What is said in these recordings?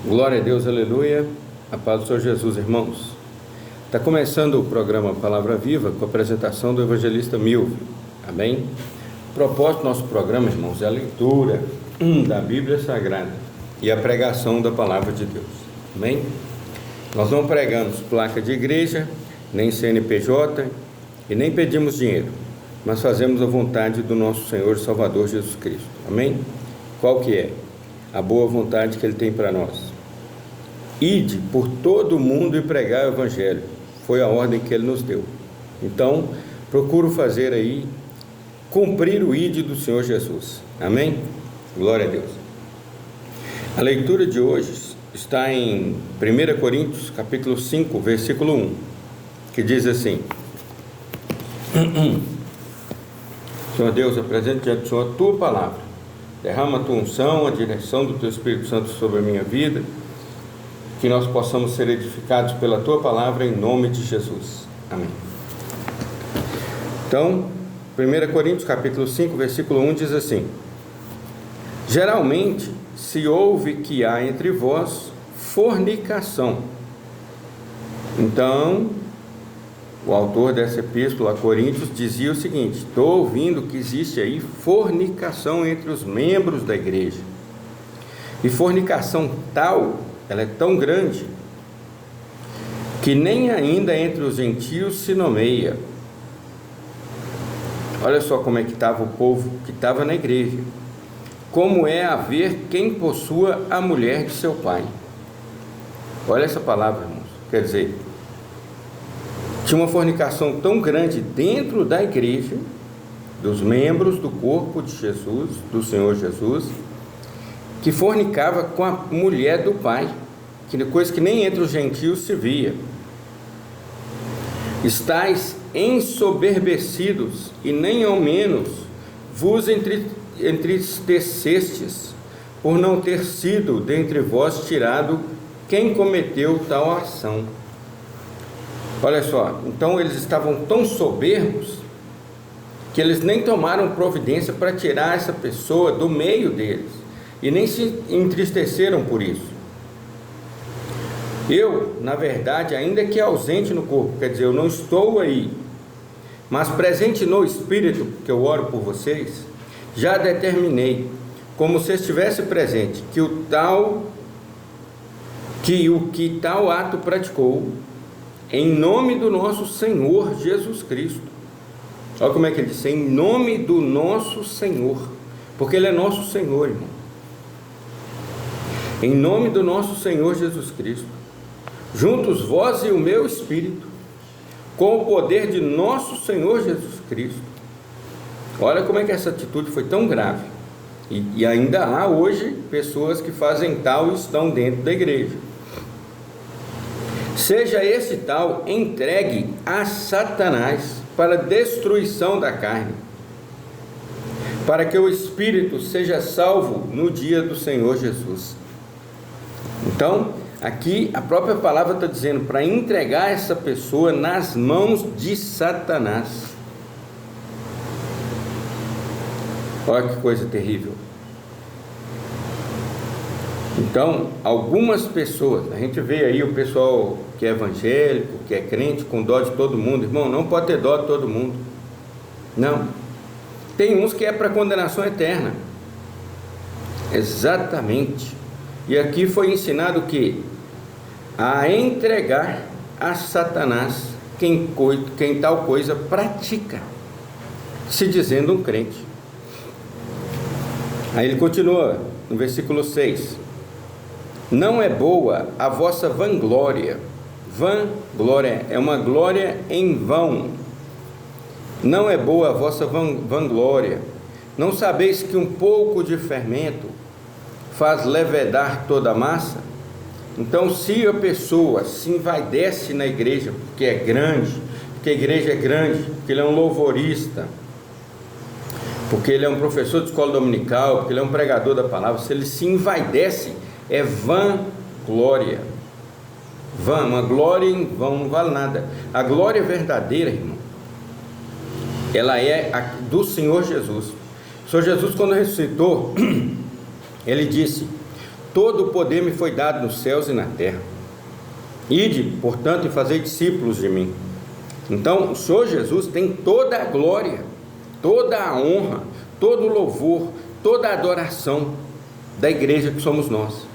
Glória a Deus, aleluia. A paz do Senhor Jesus, irmãos. Está começando o programa Palavra Viva com a apresentação do evangelista Milvio. Amém? O propósito do nosso programa, irmãos, é a leitura da Bíblia Sagrada e a pregação da Palavra de Deus. Amém? Nós não pregamos placa de igreja, nem CNPJ e nem pedimos dinheiro, mas fazemos a vontade do nosso Senhor e Salvador Jesus Cristo. Amém? Qual que é? A boa vontade que Ele tem para nós. Ide por todo o mundo e pregar o Evangelho. Foi a ordem que Ele nos deu. Então, procuro fazer aí, cumprir o ide do Senhor Jesus. Amém? Glória a Deus. A leitura de hoje está em 1 Coríntios, capítulo 5, versículo 1, que diz assim: Senhor Deus, apresento diante do Senhor a Tua palavra. Derrama a Tua unção, a direção do Teu Espírito Santo sobre a minha vida, que nós possamos ser edificados pela Tua palavra em nome de Jesus. Amém. Então, 1 Coríntios capítulo 5, versículo 1 diz assim: Geralmente se ouve que há entre vós fornicação. Então, o autor dessa epístola a Coríntios dizia o seguinte: estou ouvindo que existe aí fornicação entre os membros da igreja. E fornicação tal, ela é tão grande, que nem ainda entre os gentios se nomeia. Olha só como é que estava o povo que estava na igreja. Como é haver quem possua a mulher de seu pai. Olha essa palavra, irmãos. Quer dizer, tinha uma fornicação tão grande dentro da igreja, dos membros do corpo de Jesus, do Senhor Jesus, que fornicava com a mulher do pai, que coisa que nem entre os gentios se via. Estais ensoberbecidos, e nem ao menos vos entristecestes, por não ter sido dentre vós tirado quem cometeu tal ação. Olha só, então eles estavam tão soberbos, que eles nem tomaram providência para tirar essa pessoa do meio deles, e nem se entristeceram por isso. Eu, na verdade, ainda que ausente no corpo, quer dizer, eu não estou aí, mas presente no Espírito, que eu oro por vocês, já determinei, como se estivesse presente, que o que tal ato praticou, em nome do nosso Senhor Jesus Cristo. Olha como é que ele disse: em nome do nosso Senhor, porque Ele é nosso Senhor, irmão. Em nome do nosso Senhor Jesus Cristo, juntos vós e o meu Espírito, com o poder de nosso Senhor Jesus Cristo. Olha como é que essa atitude foi tão grave. E ainda há hoje pessoas que fazem tal e estão dentro da igreja. Seja esse tal entregue a Satanás para destruição da carne, para que o Espírito seja salvo no dia do Senhor Jesus. Então, aqui a própria palavra está dizendo para entregar essa pessoa nas mãos de Satanás. Olha que coisa terrível. Então, algumas pessoas, a gente vê aí o pessoal que é evangélico, que é crente, com dó de todo mundo. Irmão, não pode ter dó de todo mundo. Não. Tem uns que é para condenação eterna. Exatamente. E aqui foi ensinado que a entregar a Satanás quem tal coisa pratica, se dizendo um crente. Aí ele continua no versículo 6: Não é boa a vossa vanglória. Vanglória é uma glória em vão. Não é boa a vossa vanglória. Não sabeis que um pouco de fermento faz levedar toda a massa? Então, se a pessoa se envaidece na igreja porque é grande, porque a igreja é grande, porque ele é um louvorista, porque ele é um professor de escola dominical, porque ele é um pregador da palavra, se ele se envaidece, é vanglória. Uma glória em vão, não vale nada. A glória verdadeira, irmão, ela é a do Senhor Jesus. O Senhor Jesus, quando ressuscitou, Ele disse: todo o poder me foi dado nos céus e na terra. Ide, portanto, e fazei discípulos de mim. Então, o Senhor Jesus tem toda a glória, toda a honra, todo o louvor, toda a adoração da igreja que somos nós.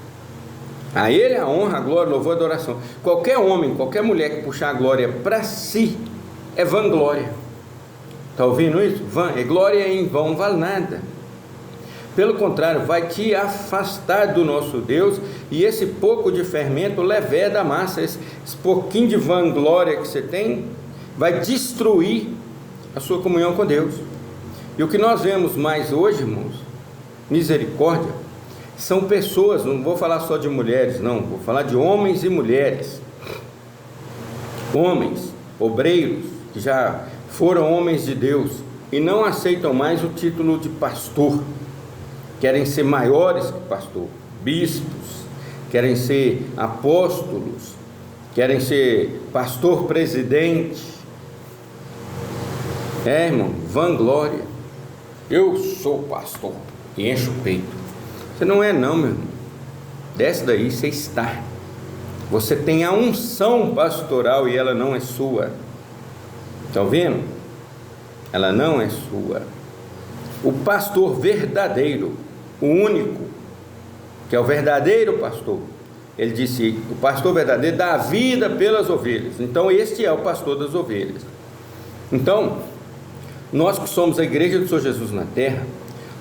A Ele a honra, a glória, o louvor e a adoração. Qualquer homem, qualquer mulher que puxar a glória para si, é vanglória. Está ouvindo isso? Glória em vão, não vale nada. Pelo contrário, vai te afastar do nosso Deus, e esse pouco de fermento levé da massa, esse pouquinho de vanglória que você tem, vai destruir a sua comunhão com Deus. E o que nós vemos mais hoje, irmãos, misericórdia, são pessoas, não vou falar só de mulheres, não, vou falar de homens e mulheres, homens, obreiros, que já foram homens de Deus, e não aceitam mais o título de pastor, querem ser maiores que pastor, bispos, querem ser apóstolos, querem ser pastor presidente, irmão, vanglória, eu sou pastor, e enche o peito. Você não é não, meu irmão, desce daí, você está, você tem a unção pastoral e ela não é sua, está ouvindo? Ela não é sua. O pastor verdadeiro, o único, que é o verdadeiro pastor, ele disse, o pastor verdadeiro dá a vida pelas ovelhas, então este é o pastor das ovelhas. Então, nós que somos a igreja do Senhor Jesus na terra,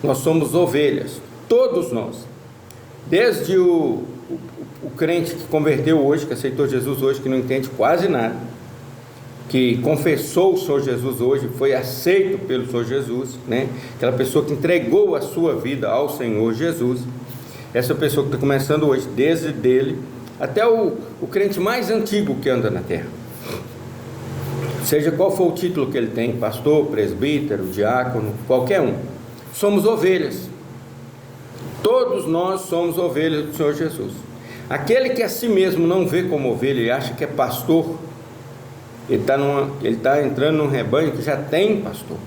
nós somos ovelhas, todos nós, desde o crente que converteu hoje, que aceitou Jesus hoje, que não entende quase nada, que confessou o Senhor Jesus hoje, foi aceito pelo Senhor Jesus, né? Aquela pessoa que entregou a sua vida ao Senhor Jesus, essa pessoa que está começando hoje, desde dele até o crente mais antigo que anda na terra, seja qual for o título que ele tem, pastor, presbítero, diácono, qualquer um, somos ovelhas, todos nós somos ovelhas do Senhor Jesus. Aquele que a si mesmo não vê como ovelha e acha que é pastor, ele está entrando num rebanho que já tem pastor.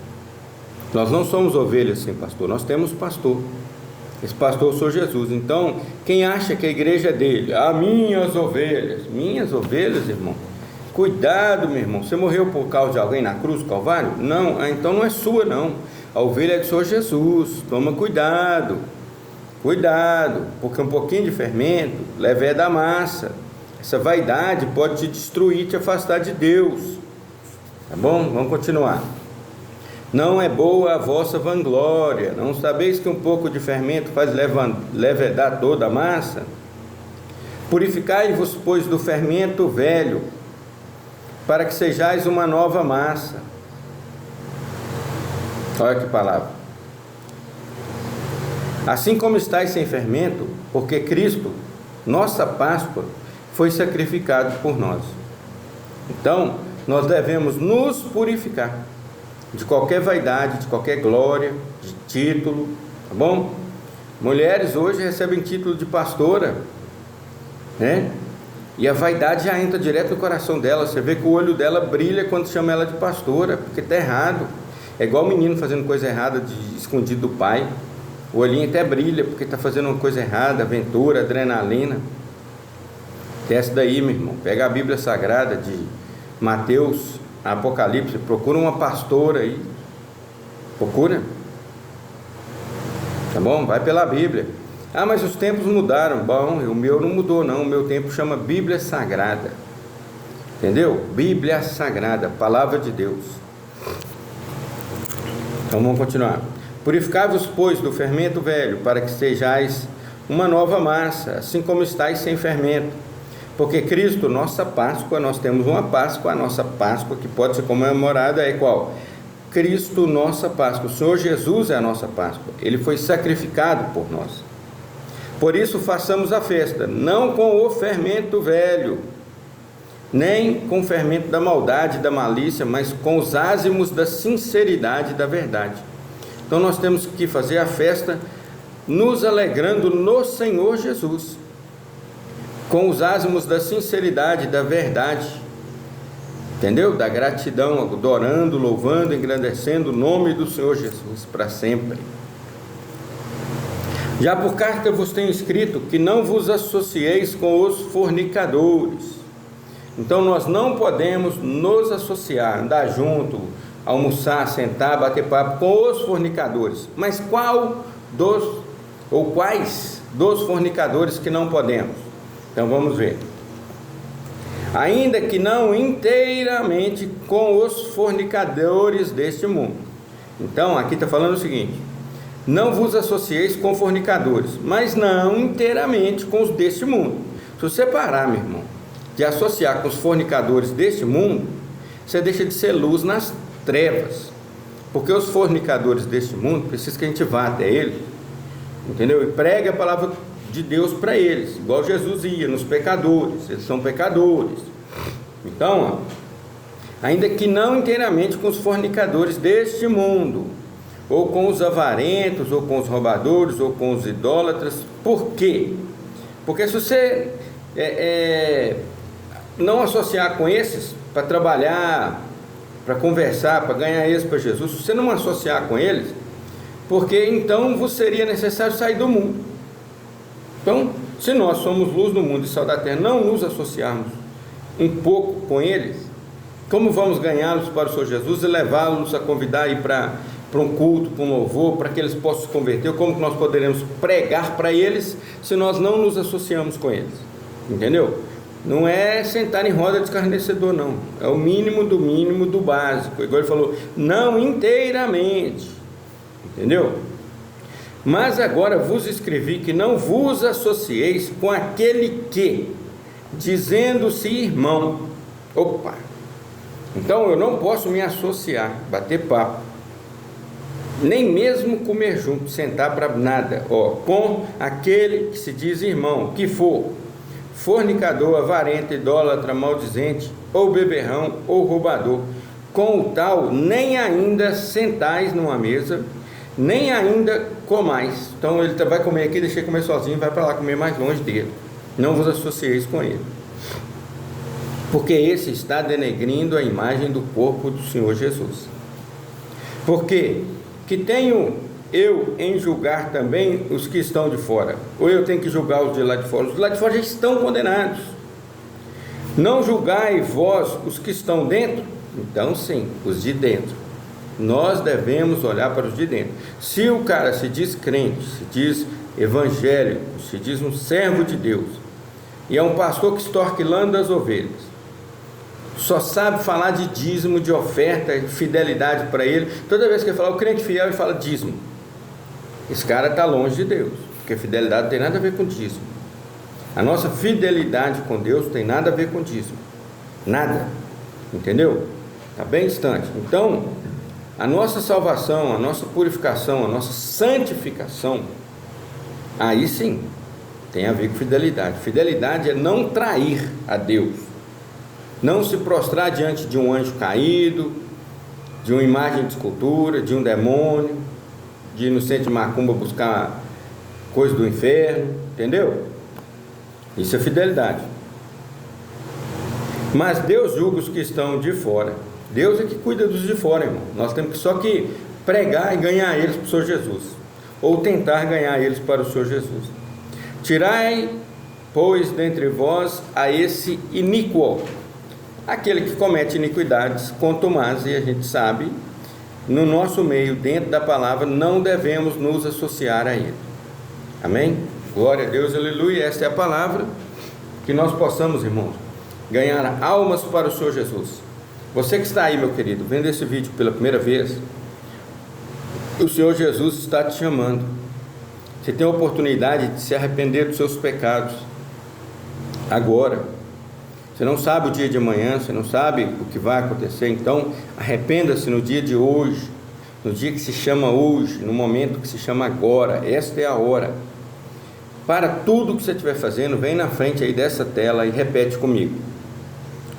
Nós não somos ovelhas sem pastor, nós temos pastor, esse pastor é o Senhor Jesus. Então, quem acha que a igreja é dele, minhas ovelhas, irmão, cuidado, meu irmão, você morreu por causa de alguém na cruz do Calvário? Não, então não é sua não, a ovelha é do Senhor Jesus, toma cuidado, porque um pouquinho de fermento leva da massa. Essa vaidade pode te destruir, te afastar de Deus, tá bom? Vamos continuar. Não é boa a vossa vanglória, não sabeis que um pouco de fermento faz levedar toda a massa? Purificai-vos, pois, do fermento velho, para que sejais uma nova massa. Olha que palavra. Assim como estáis sem fermento, porque Cristo, nossa Páscoa, foi sacrificado por nós. Então, nós devemos nos purificar de qualquer vaidade, de qualquer glória, de título, tá bom? Mulheres hoje recebem título de pastora, né? E a vaidade já entra direto no coração dela. Você vê que o olho dela brilha quando chama ela de pastora, porque está errado. É igual o menino fazendo coisa errada escondido do pai. O olhinho até brilha porque está fazendo uma coisa errada, aventura, adrenalina. Desce daí, meu irmão, pega a Bíblia Sagrada de Mateus, Apocalipse, procura uma pastora aí, procura, tá bom? Vai pela Bíblia. Mas os tempos mudaram. Bom, o meu não mudou não, o meu tempo chama Bíblia Sagrada, entendeu? Bíblia Sagrada, Palavra de Deus. Então vamos continuar. Purificai-vos, pois, do fermento velho, para que sejais uma nova massa, assim como estáis sem fermento. Porque Cristo, nossa Páscoa, nós temos uma Páscoa, a nossa Páscoa que pode ser comemorada é qual? Cristo, nossa Páscoa. O Senhor Jesus é a nossa Páscoa. Ele foi sacrificado por nós. Por isso façamos a festa, não com o fermento velho, nem com o fermento da maldade, da malícia, mas com os ázimos da sinceridade e da verdade. Então nós temos que fazer a festa nos alegrando no Senhor Jesus, com os ázimos da sinceridade, da verdade, entendeu? Da gratidão, adorando, louvando, engrandecendo o nome do Senhor Jesus para sempre. Já por carta vos tenho escrito que não vos associeis com os fornicadores. Então nós não podemos nos associar, andar junto, almoçar, sentar, bater papo com os fornicadores. Mas quais dos fornicadores que não podemos? Então vamos ver. Ainda que não inteiramente com os fornicadores deste mundo. Então aqui está falando o seguinte: não vos associeis com fornicadores, mas não inteiramente com os deste mundo. Se você parar, meu irmão, de associar com os fornicadores deste mundo, você deixa de ser luz nas trevas. Porque os fornicadores deste mundo precisam que a gente vá até eles, entendeu? E pregue a palavra de Deus para eles, igual Jesus ia nos pecadores. Eles são pecadores. Então, ainda que não inteiramente com os fornicadores deste mundo, ou com os avarentos, ou com os roubadores, ou com os idólatras. Por quê? Porque se você não associar com esses, para trabalhar, para conversar, para ganhar eles para Jesus, se você não associar com eles, porque então vos seria necessário sair do mundo. Então, se nós somos luz do mundo e sal da terra, não nos associarmos um pouco com eles, como vamos ganhá-los para o Senhor Jesus e levá-los a convidar a ir para um culto, para um louvor, para que eles possam se converter? Como que nós poderemos pregar para eles se nós não nos associamos com eles? Entendeu? Não é sentar em roda de escarnecedor, não. É o mínimo do básico. Igual ele falou, não inteiramente. Entendeu? Mas agora vos escrevi que não vos associeis com aquele que, dizendo-se irmão. Opa! Então eu não posso me associar, bater papo, nem mesmo comer junto, sentar para nada, com aquele que se diz irmão, que for fornicador, avarento, idólatra, maldizente, ou beberrão, ou roubador. Com o tal, nem ainda sentais numa mesa, nem ainda comais. Então ele vai comer aqui, deixa ele comer sozinho, vai para lá comer mais longe dele. Não vos associeis com ele, porque esse está denegrindo a imagem do corpo do Senhor Jesus. Porque que tenho eu em julgar também os que estão de fora? Ou eu tenho que julgar os de lá de fora? Os de lá de fora já estão condenados. Não julgai vós os que estão dentro? Então sim, os de dentro. Nós devemos olhar para os de dentro. Se o cara se diz crente, se diz evangélico, se diz um servo de Deus, e é um pastor que estorque lã das ovelhas, só sabe falar de dízimo, de oferta, fidelidade para ele. Toda vez que ele fala o crente fiel, ele fala dízimo. Esse cara está longe de Deus, porque fidelidade não tem nada a ver com dízimo. A nossa fidelidade com Deus tem nada a ver com dízimo. Nada. Entendeu? Está bem distante. Então, a nossa salvação, a nossa purificação, a nossa santificação, aí sim, tem a ver com fidelidade. Fidelidade é não trair a Deus, não se prostrar diante de um anjo caído, de uma imagem de escultura, de um demônio, de ir no centro de macumba buscar coisa do inferno, entendeu? Isso é fidelidade. Mas Deus julga os que estão de fora. Deus é que cuida dos de fora, irmão. Nós temos só que pregar e ganhar eles para o Senhor Jesus, ou tentar ganhar eles para o Senhor Jesus. Tirai, pois, dentre vós a esse iníquo, aquele que comete iniquidades contumazes, e a gente sabe, no nosso meio, dentro da palavra, não devemos nos associar a ele. Amém? Glória a Deus, aleluia. Esta é a palavra, que nós possamos, irmãos, ganhar almas para o Senhor Jesus. Você que está aí, meu querido, vendo esse vídeo pela primeira vez, o Senhor Jesus está te chamando. Você tem a oportunidade de se arrepender dos seus pecados agora. Você não sabe o dia de amanhã, você não sabe o que vai acontecer. Então arrependa-se no dia de hoje, no dia que se chama hoje, no momento que se chama agora. Esta é a hora. Para tudo que você estiver fazendo, vem na frente aí dessa tela e repete comigo.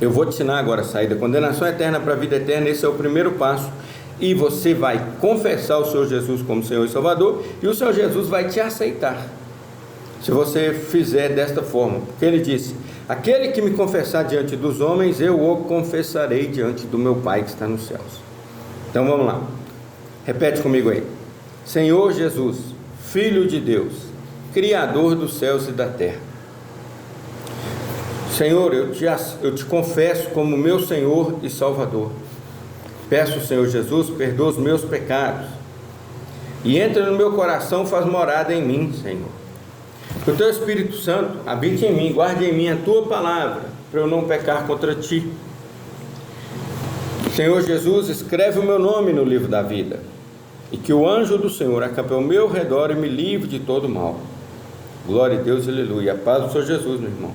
Eu vou te ensinar agora a sair da condenação eterna para a vida eterna. Esse é o primeiro passo. E você vai confessar o Senhor Jesus como Senhor e Salvador, e o Senhor Jesus vai te aceitar, se você fizer desta forma, porque ele disse: aquele que me confessar diante dos homens, eu o confessarei diante do meu Pai que está nos céus. Então vamos lá, repete comigo aí: Senhor Jesus, Filho de Deus, Criador dos céus e da terra. Senhor, eu te confesso como meu Senhor e Salvador. Peço, Senhor Jesus, perdoa os meus pecados e entra no meu coração, faz morada em mim, Senhor. Que o Teu Espírito Santo habite em mim, guarde em mim a Tua palavra, para eu não pecar contra Ti. Senhor Jesus, escreve o meu nome no livro da vida, e que o anjo do Senhor acampe ao meu redor e me livre de todo mal. Glória a Deus, aleluia. A paz do Senhor Jesus, meu irmão.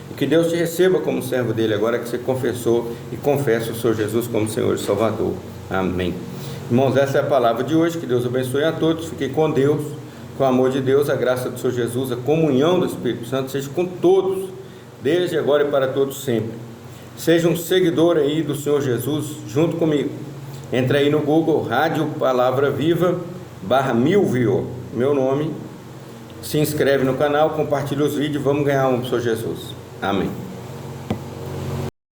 E que Deus te receba como servo dele, agora que você confessou e confessa o Senhor Jesus como Senhor e Salvador. Amém. Irmãos, essa é a palavra de hoje. Que Deus abençoe a todos. Fiquem com Deus, com o amor de Deus, a graça do Senhor Jesus, a comunhão do Espírito Santo seja com todos, desde agora e para todos sempre. Seja um seguidor aí do Senhor Jesus junto comigo. Entra aí no Google, Rádio Palavra Viva /Milvio, meu nome. Se inscreve no canal, compartilha os vídeos, vamos ganhar um para o Senhor Jesus. Amém.